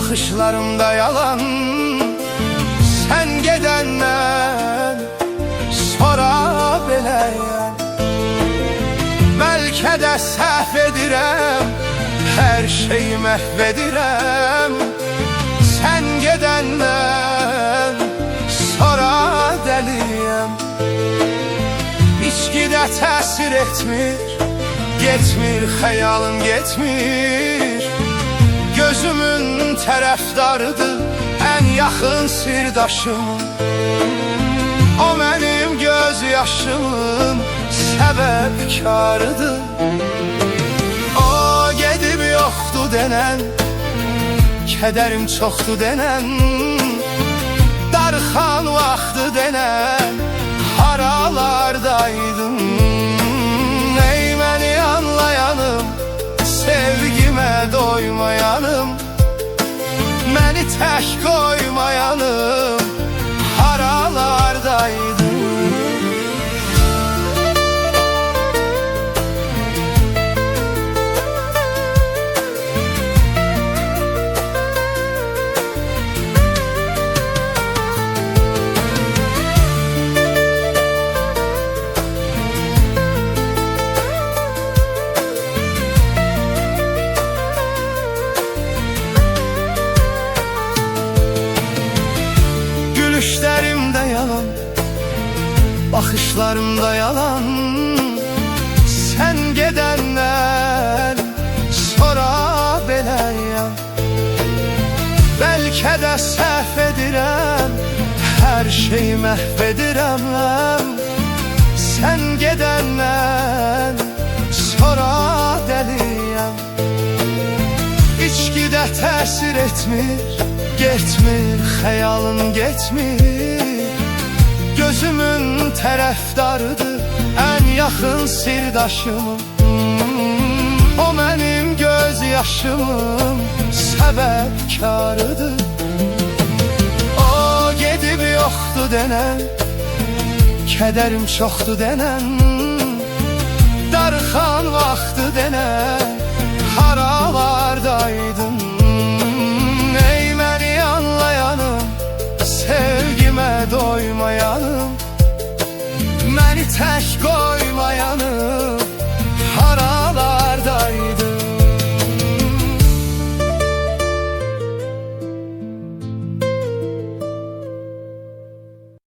Baxışlarımda yalan, sən gedəndən sonra beləyəm. Bəlkə də səhv edirəm, hər şeyi məhv edirəm. Sən gedəndən sonra dəliyəm. İçkidə təsir etmir, getmir xəyalım getmir. Gözümün tərəfdarıdır ən yaxın sirdaşım. O mənim göz yaşımın səbəbkarıdır. O gedib yoxdu denən, kədərim çoxdu denən, darxan vaxtı denən, haralardaydın. Ey məni anlayanım, sevgimə doymayanım, məni tək qoymayanım, haralardaydın. Gülüşlərimdə yalan, baxışlarımda yalan. Sən gedəndən sonra beləyəm. Bəlkə də səhv edirəm, hər şeyi məhv edirəm. Sən gedəndən sonra dəliyəm. İçkidə təsir etmir, getmir xəyalım getmir. Gözümün tərəfdarıdır ən yaxın sirdaşımın. O mənim göz yaşımın səbəbkarıdır. O gedib yoxdu denən, kədərim çoxdu denən, darxan vaxtı denən, haralardaydın. Ey məni anlayanım, sevgimə doymayanım, məni tək qoymayanım,